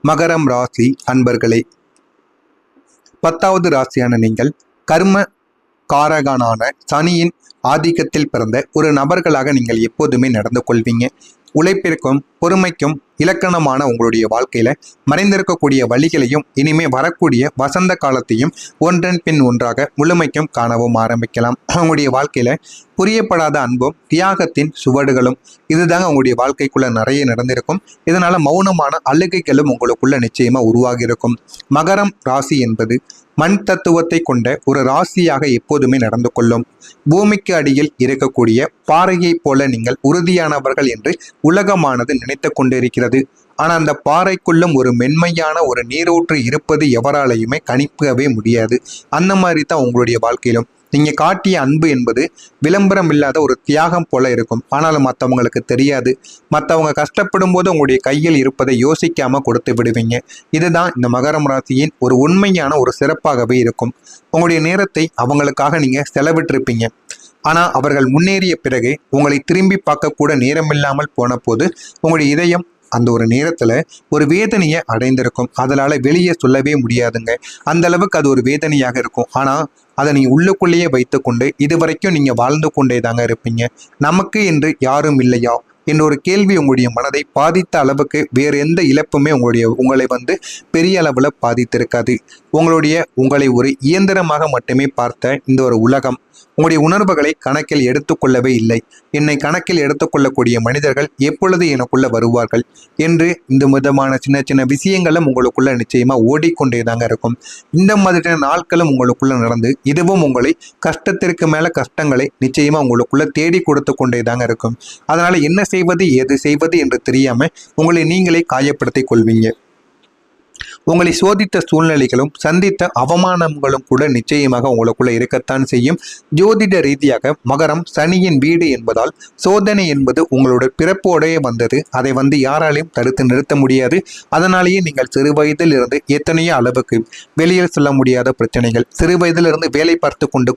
மகரம் ராசி அன்பர்களே, 10வது ராசியான நீங்கள் கர்ம காரகனான சனியின் ஆதிக்கத்தில் பிறந்த ஒரு நபர்களாக நீங்கள் எப்போதுமே நடந்து கொள்வீங்க. உழைப்பிற்கும் பொறுமைக்கும் இலக்கணமான உங்களுடைய வாழ்க்கையில மறைந்திருக்கக்கூடிய வழிகளையும் இனிமே வரக்கூடிய வசந்த காலத்தையும் ஒன்றன் பின் ஒன்றாக முழுமைக்கும் காணவும் ஆரம்பிக்கலாம். அவங்களுடைய வாழ்க்கையில புரியப்படாத அன்பும் தியாகத்தின் சுவடுகளும் இதுதாங்க உங்களுடைய வாழ்க்கைக்குள்ள நிறைய நடந்திருக்கும். இதனால மௌனமான அழுகைகளும் உங்களுக்குள்ள நிச்சயமா உருவாகி இருக்கும். மகரம் ராசி என்பது மண் தத்துவத்தை கொண்ட ஒரு ராசியாக எப்போதுமே நடந்து கொள்ளும். பூமிக்கு அடியில் இருக்கக்கூடிய பாறையை போல நீங்கள் உறுதியானவர்கள் என்று உலகமானது நினைத்து கொண்டிருக்கிறது. ஆனா அந்த பாறைக்குள்ளும் ஒரு மென்மையான ஒரு நீரூற்று இருப்பது எவராலையுமே கணிக்கவே முடியாது. அந்த மாதிரி தான் உங்களுடைய வாழ்க்கையிலும் நீங்க காட்டிய அன்பு என்பது விளம்பரம் இல்லாத ஒரு தியாகம் போல இருக்கும். ஆனாலும் மற்றவங்களுக்கு தெரியாது. மற்றவங்க கஷ்டப்படும் போது உங்களுடைய கையில் இருப்பதை யோசிக்காம கொடுத்து விடுவீங்க. இதுதான் இந்த மகரம் ராசியின் ஒரு உண்மையான ஒரு சிறப்பாகவே இருக்கும். உங்களுடைய நேரத்தை அவங்களுக்காக நீங்க செலவிட்டிருப்பீங்க. ஆனா அவர்கள் முன்னேறிய பிறகு உங்களை திரும்பி பார்க்க கூட நேரமில்லாமல் போன போது உங்களுடைய இதயம் அந்த ஒரு நேரத்துல ஒரு வேதனையை அடைந்திருக்கும். அதனால வெளியே சொல்லவே முடியாதுங்க. அந்த அளவுக்கு அது ஒரு வேதனையாக இருக்கும். ஆனா அதை நீங்க உள்ளுக்குள்ளேயே வைத்துக்கொண்டு இதுவரைக்கும் நீங்க வாழ்ந்து கொண்டே தாங்க இருப்பீங்க. நமக்கு என்று யாரும் இல்லையா என்ற ஒரு கேள்வி உங்களுடைய மனதை பாதித்த அளவுக்கு வேறு எந்த இழப்புமே உங்களை பெரிய அளவுல பாதித்திருக்காது. உங்களை ஒரு இயந்திரமாக மட்டுமே பார்த்த இந்த ஒரு உலகம் உங்களுடைய உணர்வுகளை கணக்கில் எடுத்துக்கொள்ளவே இல்லை. என்னை கணக்கில் எடுத்துக்கொள்ளக்கூடிய மனிதர்கள் எப்பொழுது எனக்குள்ள வருவார்கள் என்று இந்த விதமான சின்ன சின்ன விஷயங்களும் உங்களுக்குள்ள நிச்சயமா ஓடிக்கொண்டே தாங்க இருக்கும். இந்த மாதிரியான நாட்களும் உங்களுக்குள்ள நடந்து இதுவும் உங்களை கஷ்டத்திற்கு மேல கஷ்டங்களை நிச்சயமா உங்களுக்குள்ள தேடி கொடுத்து கொண்டே தாங்க இருக்கும். அதனால என்ன செய்வது எது செய்வது என்று தெரியாம உங்களை நீங்களே காயப்படுத்திக் கொள்வீங்க. உங்களை சோதித்த சூழ்நிலைகளும் சந்தித்த அவமானங்களும் கூட நிச்சயமாக உங்களுக்குள்ள இருக்கத்தான் செய்யும். ஜோதிட ரீதியாக மகரம் சனியின் வீடு என்பதால் சோதனை என்பது உங்களோட பிறப்போடையே வந்தது. அதை யாராலையும் தடுத்து நிறுத்த முடியாது. அதனாலேயே நீங்கள் சிறு வயதில் இருந்து எத்தனையோ அளவுக்கு வெளியில் செல்ல முடியாத பிரச்சனைகள், சிறு வயதிலிருந்து வேலை பார்த்து கொண்டு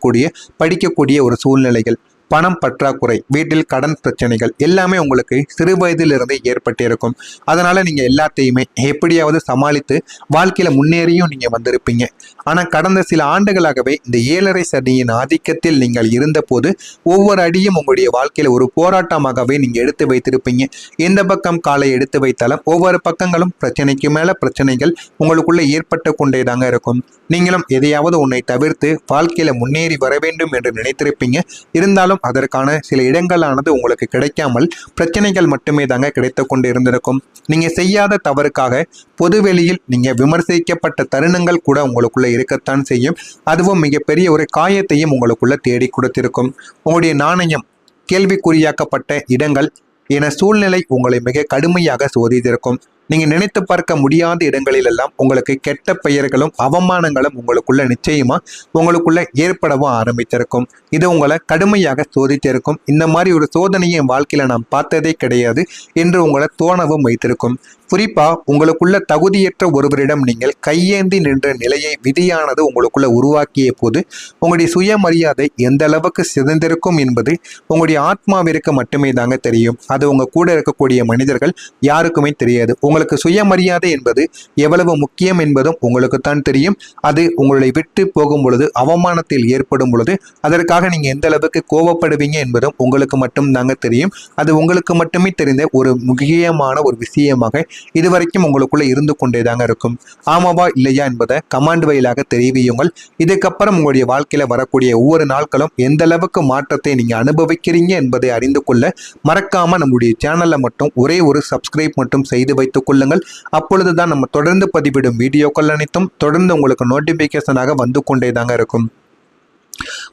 படிக்கக்கூடிய ஒரு சூழ்நிலைகள், பணம் பற்றாக்குறை, வீட்டில் கடன் பிரச்சனைகள் எல்லாமே உங்களுக்கு சிறு வயதிலிருந்தே ஏற்பட்டிருக்கும். அதனால நீங்க எல்லாத்தையுமே எப்படியாவது சமாளித்து வாழ்க்கையில முன்னேறியும் நீங்க வந்திருப்பீங்க. ஆனா கடந்த சில ஆண்டுகளாகவே இந்த 7.5 சனியின் ஆதிக்கத்தில் நீங்கள் இருந்த போது ஒவ்வொரு அடியும் உங்களுடைய வாழ்க்கையில ஒரு போராட்டமாகவே நீங்க எடுத்து வைத்திருப்பீங்க. எந்த பக்கம் காலை எடுத்து வைத்தாலும் ஒவ்வொரு பக்கங்களும் பிரச்சனைக்கு மேல பிரச்சனைகள் உங்களுக்குள்ள ஏற்பட்டு கொண்டே தாங்க இருக்கும். நீங்களும் எதையாவது உன்னை தவிர்த்து வாழ்க்கையில முன்னேறி வர வேண்டும் என்று நினைத்திருப்பீங்க. இருந்தாலும் அதற்கான சில இடங்களானது உங்களுக்கு கிடைக்காமல் பிரச்சனைகள் மட்டுமே தாங்க கிடைத்து கொண்டு இருந்திருக்கும். நீங்க செய்யாத தவறுக்காக பொதுவெளியில் நீங்க விமர்சிக்கப்பட்ட தருணங்கள் கூட உங்களுக்குள்ள இருக்கத்தான் செய்யும். அதுவும் மிகப்பெரிய ஒரு காயத்தையும் உங்களுக்குள்ள தேடி கொடுத்திருக்கும். உங்களுடைய நாணயம் கேள்விக்குறியாக்கப்பட்ட இடங்கள் என சூழ்நிலை உங்களை மிக கடுமையாக சோதித்திருக்கும். நீங்க நினைத்து பார்க்க முடியாத இடங்களிலெல்லாம் உங்களுக்கு கெட்ட பெயர்களும் அவமானங்களும் உங்களுக்குள்ள நிச்சயமா உங்களுக்குள்ள ஏற்படவும் ஆரம்பித்திருக்கும். இது உங்களை கடுமையாக சோதித்திருக்கும். இந்த மாதிரி ஒரு சோதனையை என் வாழ்க்கையில நான் பார்த்ததே கிடையாது என்று உங்களை தோணவும் வைத்திருக்கும். குறிப்பா உங்களுக்குள்ள தகுதியற்ற ஒருவரிடம் நீங்கள் கையேந்தி நின்ற நிலையை விதியானது உங்களுக்குள்ள உருவாக்கிய போது உங்களுடைய சுயமரியாதை எந்த அளவுக்கு சிதைந்திருக்கும் என்பது உங்களுடைய ஆத்மாவிற்கு மட்டுமே தாங்க தெரியும். அது உங்க கூட இருக்கக்கூடிய மனிதர்கள் யாருக்குமே தெரியாது. உங்களுக்கு சுயமரியாதை என்பது எவ்வளவு முக்கியம் என்பதும் உங்களுக்குத்தான் தெரியும். அது உங்களை விட்டு போகும் பொழுது, அவமானத்தில் ஏற்படும் பொழுது அதற்காக நீங்க எந்த அளவுக்கு கோபப்படுவீங்க என்பதும் உங்களுக்கு மட்டும் தாங்க தெரியும். அது உங்களுக்கு மட்டுமே தெரிந்த ஒரு முக்கியமான ஒரு விஷயமாக இதுவரைக்கும் உங்களுக்குள்ள இருந்து கொண்டே தாங்க இருக்கும். ஆமாவா இல்லையா என்பதை கமாண்ட் வழியாக தெரிவியுங்கள். இதுக்கப்புறம் உங்களுடைய வாழ்க்கையில வரக்கூடிய ஒவ்வொரு நாட்களும் எந்த அளவுக்கு மாற்றத்தை நீங்க அனுபவிக்கிறீங்க என்பதை அறிந்து கொள்ள மறக்காம நம்முடைய சேனல்ல மட்டும் ஒரே ஒரு சப்ஸ்கிரைப் மட்டும் செய்து வைத்துக் கொள்ளுங்கள். அப்பொழுதுதான் நம்ம தொடர்ந்து பதிவிடும் வீடியோக்கள் அனைத்தும் தொடர்ந்து உங்களுக்கு நோட்டிபிகேஷனாக வந்து கொண்டே தாங்க இருக்கும்.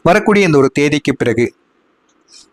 வரக்கூடிய இந்த ஒரு தேதிக்கு பிறகு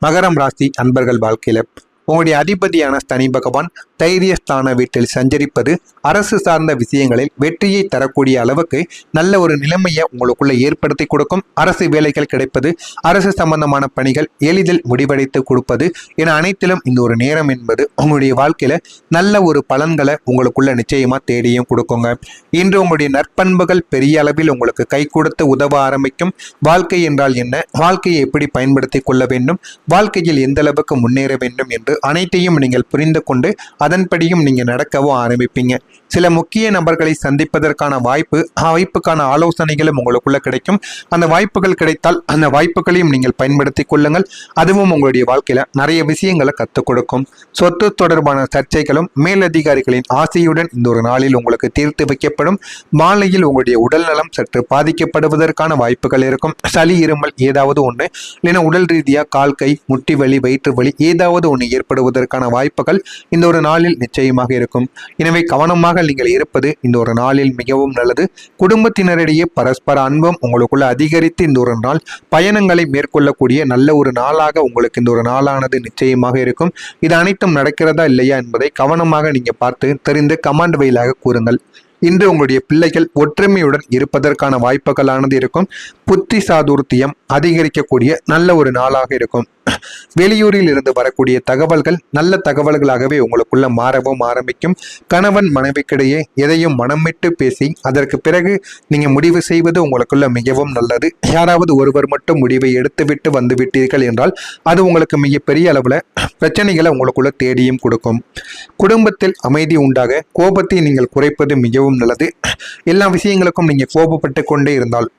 மகரம் ராசி அன்பர்கள் வாழ்க்கையில உங்களுடைய அதிபதியான சனி பகவான் தைரியஸ்தான வீட்டில் சஞ்சரிப்பது அரசு சார்ந்த விஷயங்களில் வெற்றியை தரக்கூடிய அளவுக்கு நல்ல ஒரு நிலைமையை உங்களுக்குள்ள ஏற்படுத்தி கொடுக்கும். அரசு வேலைகள் கிடைப்பது, அரசு சம்பந்தமான பணிகள் எளிதில் முடிவடைத்து கொடுப்பது என அனைத்திலும் இந்த ஒரு நேரம் என்பது உங்களுடைய வாழ்க்கையில நல்ல ஒரு பலன்களை உங்களுக்குள்ள நிச்சயமா தேடியும் கொடுக்குங்க. இன்று உங்களுடைய நற்பண்புகள் பெரிய அளவில் உங்களுக்கு கை கொடுத்து உதவ ஆரம்பிக்கும். வாழ்க்கை என்றால் என்ன, வாழ்க்கையை எப்படி பயன்படுத்தி கொள்ள வேண்டும், வாழ்க்கையில் எந்த அளவுக்கு முன்னேற வேண்டும் என்று அனைத்தையும் நீங்கள் புரிந்து கொண்டு அதன்படியும் நீங்க நடக்கவும் ஆரம்பிப்பீங்க. சில முக்கிய நபர்களை சந்திப்பதற்கான வாய்ப்புக்கான ஆலோசனைகளும் உங்களுக்குள்ள கிடைக்கும். அந்த வாய்ப்புகள் கிடைத்தால் அந்த வாய்ப்புகளையும் நீங்கள் பயன்படுத்தி கொள்ளுங்கள். அதுவும் உங்களுடைய வாழ்க்கையில நிறைய விஷயங்களை கற்றுக் கொடுக்கும். சொத்து தொடர்பான சர்ச்சைகளும் மேலதிகாரிகளின் ஆசையுடன் இந்த ஒரு நாளில் உங்களுக்கு தீர்த்து வைக்கப்படும். மாலையில் உங்களுடைய உடல் நலம் சற்று பாதிக்கப்படுவதற்கான வாய்ப்புகள் இருக்கும். சளி இருமல் ஏதாவது ஒன்று, இல்லைன்னா உடல் ரீதியா கால் கை முட்டி வலி வயிற்று வலி ஏதாவது ஒன்று ஏற்படுவதற்கான வாய்ப்புகள் இந்த ஒரு நாளில் நிச்சயமாக இருக்கும். எனவே கவனமாக நீங்கள் இருப்பது இந்த ஒரு நாளில் மிகவும் நல்லது. குடும்பத்தினரிடையே பரஸ்பர அன்பும் உங்களுக்குள்ள அதிகரித்து இந்த ஒரு நாள் பயணங்களை மேற்கொள்ளக்கூடிய நல்ல ஒரு நாளாக உங்களுக்கு இந்த ஒரு நாளானது நிச்சயமாக இருக்கும். இது அனைத்தும் நடக்கிறதா இல்லையா என்பதை கவனமாக நீங்க பார்த்து தெரிந்து கமெண்ட் வழியாக கூறுங்கள். இன்று உங்களுடைய பிள்ளைகள் ஒற்றுமையுடன் இருப்பதற்கான வாய்ப்புகளானது இருக்கும். புத்தி சாதுர்த்தியம் அதிகரிக்கக்கூடிய நல்ல ஒரு நாளாக இருக்கும். வெளியூரில் இருந்து வரக்கூடிய தகவல்கள் நல்ல தகவல்களாகவே உங்களுக்குள்ள மாறவும் ஆரம்பிக்கும். கணவன் மனைவிக்கிடையே எதையும் மனம் விட்டு பேசி அதற்கு பிறகு நீங்க முடிவு செய்வது உங்களுக்குள்ள மிகவும் நல்லது. யாராவது ஒருவர் மட்டும் முடிவை எடுத்துவிட்டு வந்து விட்டீர்கள் என்றால் அது உங்களுக்கு மிகப்பெரிய அளவுல பிரச்சனைகளை உங்களுக்குள்ள தேடியும் கொடுக்கும். குடும்பத்தில் அமைதி உண்டாக கோபத்தை நீங்கள் குறைப்பது மிகவும் நல்லது. எல்லா விஷயங்களுக்கும் நீங்க கோபப்பட்டு கொண்டே இருந்தால்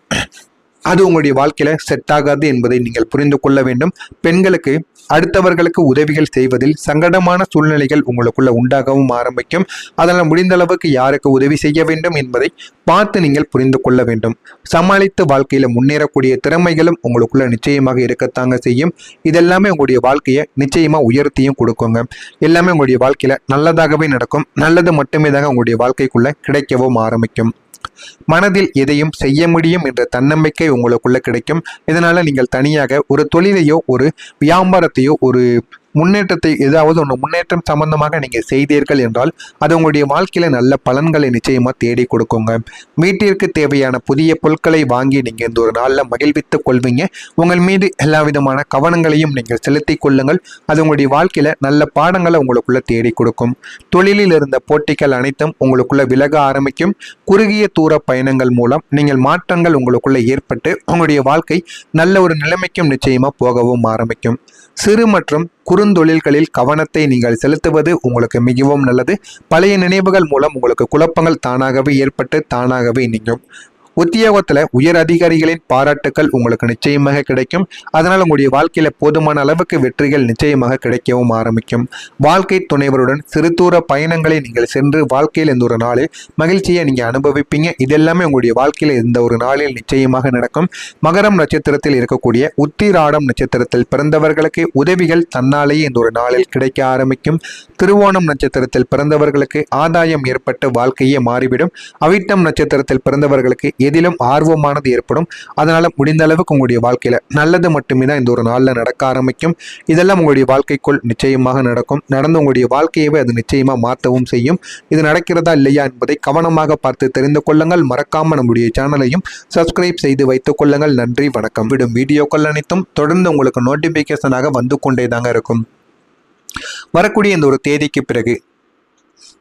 அது உங்களுடைய வாழ்க்கையில செட் ஆகாது என்பதை நீங்கள் புரிந்து கொள்ள வேண்டும். பெண்களுக்கு அடுத்தவர்களுக்கு உதவிகள் செய்வதில் சங்கடமான சூழ்நிலைகள் உங்களுக்குள்ள உண்டாகவும் ஆரம்பிக்கும். அதனால் முடிந்த அளவுக்கு யாருக்கு உதவி செய்ய வேண்டும் என்பதை பார்த்து நீங்கள் புரிந்து கொள்ள வேண்டும். சமாளித்து வாழ்க்கையில முன்னேறக்கூடிய திறமைகளும் உங்களுக்குள்ள நிச்சயமாக இருக்கத்தாங்க செய்யும். இதெல்லாமே உங்களுடைய வாழ்க்கையை நிச்சயமா உயர்த்தியும் கொடுக்குங்க. எல்லாமே உங்களுடைய வாழ்க்கையில நல்லதாகவே நடக்கும். நல்லது மட்டுமே தான் உங்களுடைய வாழ்க்கைக்குள்ள கிடைக்கவும் ஆரம்பிக்கும். மனதில் எதையும் செய்ய முடியும் என்ற தன்னம்பிக்கை உங்களுக்குள்ள கிடைக்கும். இதனால நீங்கள் தனியாக ஒரு தொழிலையோ ஒரு வியாபாரத்தையோ ஒரு முன்னேற்றத்தை ஏதாவது ஒன்று முன்னேற்றம் சம்பந்தமாக நீங்கள் செய்தீர்கள் என்றால் அது உங்களுடைய வாழ்க்கையில நல்ல பலன்களை நிச்சயமா தேடி கொடுக்குங்க. வீட்டிற்கு தேவையான புதிய பொருட்களை வாங்கி நீங்க இந்த ஒரு நாளில் மகிழ்வித்துக் கொள்வீங்க. உங்கள் மீது எல்லா விதமான கவனங்களையும் நீங்கள் செலுத்தி கொள்ளுங்கள். அது உங்களுடைய வாழ்க்கையில நல்ல பாடங்களை உங்களுக்குள்ள தேடி கொடுக்கும். தொழிலில் இருந்த போட்டிகள் அனைத்தும் உங்களுக்குள்ள விலக ஆரம்பிக்கும். குறுகிய தூர பயணங்கள் மூலம் நீங்கள் மாற்றங்கள் உங்களுக்குள்ள ஏற்பட்டு உங்களுடைய வாழ்க்கை நல்ல ஒரு நிலைமைக்கும் நிச்சயமா போகவும் ஆரம்பிக்கும். சிறு மற்றும் குறுந்தொழில்களில் கவனத்தை நீங்கள் செலுத்துவது உங்களுக்கு மிகவும் நல்லது. பழைய நினைவுகள் மூலம் உங்களுக்கு குழப்பங்கள் தானாகவே ஏற்பட்டு தானாகவே நீங்கும். உத்தியோகத்துல உயர் அதிகாரிகளின் பாராட்டுக்கள் உங்களுக்கு நிச்சயமாக கிடைக்கும். அதனால் உங்களுடைய வாழ்க்கையில போதுமான அளவுக்கு வெற்றிகள் நிச்சயமாக கிடைக்கவும் ஆரம்பிக்கும். வாழ்க்கை துணைவருடன் சிறு தூர பயணங்களை நீங்கள் சென்று வாழ்க்கையில் இந்த ஒரு நாளில் மகிழ்ச்சியை நீங்க அனுபவிப்பீங்க. இதெல்லாமே உங்களுடைய வாழ்க்கையில இந்த ஒரு நாளில் நிச்சயமாக நடக்கும். மகரம் நட்சத்திரத்தில் இருக்கக்கூடிய உத்திராடம் நட்சத்திரத்தில் பிறந்தவர்களுக்கு உதவிகள் தன்னாலேயே இந்த ஒரு நாளில் கிடைக்க ஆரம்பிக்கும். திருவோணம் நட்சத்திரத்தில் பிறந்தவர்களுக்கு ஆதாயம் ஏற்பட்டு வாழ்க்கையே மாறிவிடும். அவிட்டம் நட்சத்திரத்தில் பிறந்தவர்களுக்கு எதிலும் ஆர்வமானது ஏற்படும். அதனால முடிந்த அளவுக்கு உங்களுடைய வாழ்க்கையில நல்லது மட்டுமே தான் இந்த ஒரு நாளில் நடக்க ஆரம்பிக்கும். இதெல்லாம் உங்களுடைய வாழ்க்கைக்குள் நிச்சயமாக நடக்கும். நடந்து உங்களுடைய வாழ்க்கையவே அது நிச்சயமா மாற்றவும் செய்யும். இது நடக்கிறதா இல்லையா என்பதை கவனமாக பார்த்து தெரிந்து கொள்ளுங்கள். மறக்காம நம்முடைய சேனலையும் சப்ஸ்கிரைப் செய்து வைத்துக் கொள்ளுங்கள். நன்றி, வணக்கம். விடும் வீடியோக்கள் அனைத்தும் தொடர்ந்து உங்களுக்கு நோட்டிபிகேஷனாக வந்து கொண்டே தாங்க இருக்கும். வரக்கூடிய இந்த ஒரு தேதிக்கு பிறகு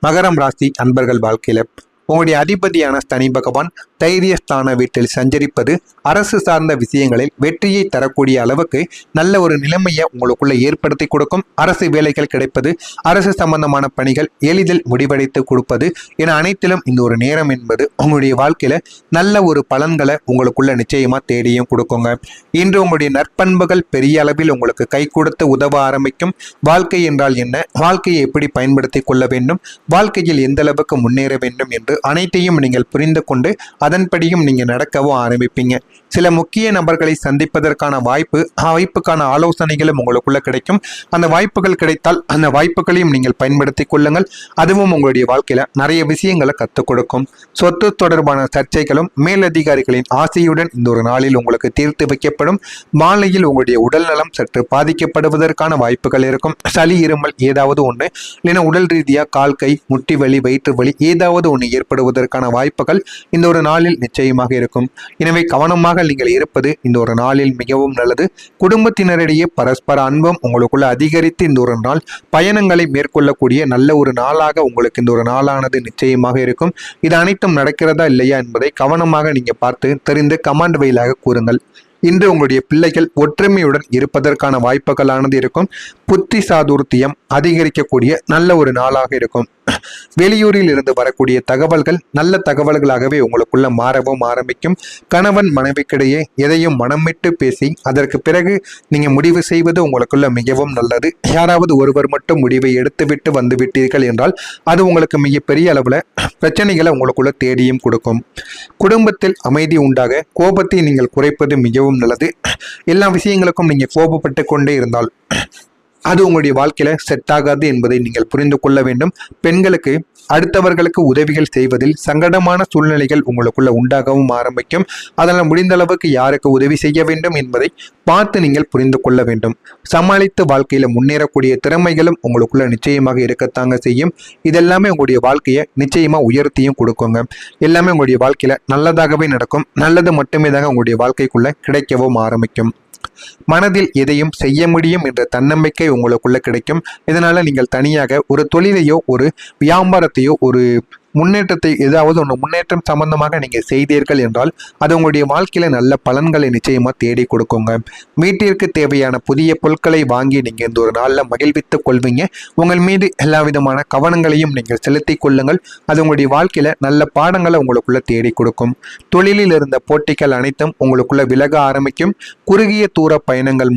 மகரம் ராசி அன்பர்கள் வாழ்க்கையில உங்களுடைய அதிபதியான சனி பகவான் தைரியஸ்தான வீட்டில் சஞ்சரிப்பது அரசு சார்ந்த விஷயங்களில் வெற்றியை தரக்கூடிய அளவுக்கு நல்ல ஒரு நிலைமையை உங்களுக்குள்ள ஏற்படுத்தி கொடுக்கும். அரசு வேலைகள் கிடைப்பது, அரசு சம்பந்தமான பணிகள் எளிதில் முடிவடைத்து கொடுப்பது என அனைத்திலும் இந்த ஒரு நேரம் என்பது உங்களுடைய வாழ்க்கையில நல்ல ஒரு பலன்களை உங்களுக்குள்ள நிச்சயமா தேடியும் கொடுக்குங்க. இன்று உங்களுடைய நற்பண்புகள் பெரிய அளவில் உங்களுக்கு கை கொடுத்து உதவ ஆரம்பிக்கும். வாழ்க்கை என்றால் என்ன, வாழ்க்கையை எப்படி பயன்படுத்தி கொள்ள வேண்டும், வாழ்க்கையில் எந்த அளவுக்கு முன்னேற வேண்டும் என்று அனைத்தையும் நீங்கள் புரிந்து கொண்டு அதன்படியும் நீங்க நடக்கவும் ஆரம்பிப்பீங்க. சில முக்கிய நபர்களை சந்திப்பதற்கான வாய்ப்புக்கான ஆலோசனைகளும் உங்களுக்குள்ள கிடைக்கும். அந்த வாய்ப்புகள் கிடைத்தால் அந்த வாய்ப்புகளையும் நீங்கள் பயன்படுத்தி கொள்ளுங்கள். அதுவும் உங்களுடைய வாழ்க்கையில நிறைய விஷயங்களை கற்றுக் கொடுக்கும். சொத்து தொடர்பான சர்ச்சைகளும் மேலதிகாரிகளின் ஆசையுடன் இந்த ஒரு நாளில் உங்களுக்கு தீர்த்து வைக்கப்படும். மாலையில் உங்களுடைய உடல் நலம் சற்று பாதிக்கப்படுவதற்கான வாய்ப்புகள் இருக்கும். சளி இருமல் ஏதாவது ஒன்று, இல்லைன்னா உடல் ரீதியா கால் கை முட்டி வலி வயிற்று வலி ஏதாவது ஒன்று ஏற்படுவதற்கான வாய்ப்புகள் இந்த ஒரு நாளில் நிச்சயமாக இருக்கும். எனவே கவனமாக நீங்கள் இருப்பது இந்த ஒரு நாளில் மிகவும் நல்லது. குடும்பத்தினரிடையே பரஸ்பர அன்பும் உங்களுக்குள்ள அதிகரித்து இந்த ஒரு நாள் பயணங்களை மேற்கொள்ளக்கூடிய நல்ல ஒரு நாளாக உங்களுக்கு இந்த ஒரு நாளானது நிச்சயமாக இருக்கும். இது அனைத்தும் நடக்கிறதா இல்லையா என்பதை கவனமாக நீங்க பார்த்து தெரிந்து கமெண்ட் வழியாக கூறுங்கள். இன்று உங்களுடைய பிள்ளைகள் ஒற்றுமையுடன் இருப்பதற்கான வாய்ப்புகளானது இருக்கும். புத்தி சாதுர்த்தியம் அதிகரிக்கக்கூடிய நல்ல ஒரு நாளாக இருக்கும். வெளியூரில் இருந்து வரக்கூடிய தகவல்கள் நல்ல தகவல்களாகவே உங்களுக்குள்ள மாறவும் ஆரம்பிக்கும். கணவன் மனைவிக்கிடையே எதையும் மனம் விட்டு பேசி அதற்கு பிறகு நீங்க முடிவு செய்வது உங்களுக்குள்ள மிகவும் நல்லது. யாராவது ஒருவர் மட்டும் முடிவை எடுத்துவிட்டு வந்து விட்டீர்கள் என்றால் அது உங்களுக்கு மிகப்பெரிய அளவுல பிரச்சனைகளை உங்களுக்குள்ள தேடியும் கொடுக்கும். குடும்பத்தில் அமைதி உண்டாக கோபத்தை நீங்கள் குறைப்பது மிகவும் நல்லது. எல்லா விஷயங்களுக்கும் நீங்க கோபப்பட்டு கொண்டே இருந்தால் அது உங்களுடைய வாழ்க்கையில செட் ஆகாது என்பதை நீங்கள் புரிந்து கொள்ள வேண்டும். பெண்களுக்கு அடுத்தவர்களுக்கு உதவிகள் செய்வதில் சங்கடமான சூழ்நிலைகள் உங்களுக்குள்ள உண்டாகவும் ஆரம்பிக்கும். அதனால் முடிந்த அளவுக்கு யாருக்கு உதவி செய்ய வேண்டும் என்பதை பார்த்து நீங்கள் புரிந்து கொள்ள வேண்டும். சமாளித்து வாழ்க்கையில முன்னேறக்கூடிய திறமைகளும் உங்களுக்குள்ள நிச்சயமாக இருக்கத்தாங்க செய்யும். இதெல்லாமே உங்களுடைய வாழ்க்கையை நிச்சயமா உயர்த்தியும் கொடுக்குங்க. எல்லாமே உங்களுடைய வாழ்க்கையில நல்லதாகவே நடக்கும். நல்லது மட்டுமே தான் உங்களுடைய வாழ்க்கைக்குள்ள கிடைக்கவும் ஆரம்பிக்கும். மனதில் எதையும் செய்ய முடியும் என்ற தன்னம்பிக்கை உங்களுக்குள்ள கிடைக்கும். இதனால நீங்கள் தனியாக ஒரு தொழிலையோ ஒரு வியாபாரத்தையோ ஒரு முன்னேற்றத்தை ஏதாவது ஒன்று முன்னேற்றம் சம்பந்தமாக நீங்கள் செய்தீர்கள் என்றால் அது உங்களுடைய வாழ்க்கையில நல்ல பலன்களை நிச்சயமா தேடி கொடுக்குங்க. வீட்டிற்கு தேவையான புதிய பொருட்களை வாங்கி நீங்க இந்த ஒரு நாள்ல மகிழ்வித்துக் கொள்வீங்க. உங்கள் மீது எல்லா விதமான கவனங்களையும் நீங்கள் செலுத்தி கொள்ளுங்கள். அது உங்களுடைய வாழ்க்கையில நல்ல பாடங்களை உங்களுக்குள்ள தேடி கொடுக்கும். தொழிலில் இருந்த போட்டிகள் அனைத்தும் உங்களுக்குள்ள விலக ஆரம்பிக்கும். குறுகிய தூர பயணங்கள்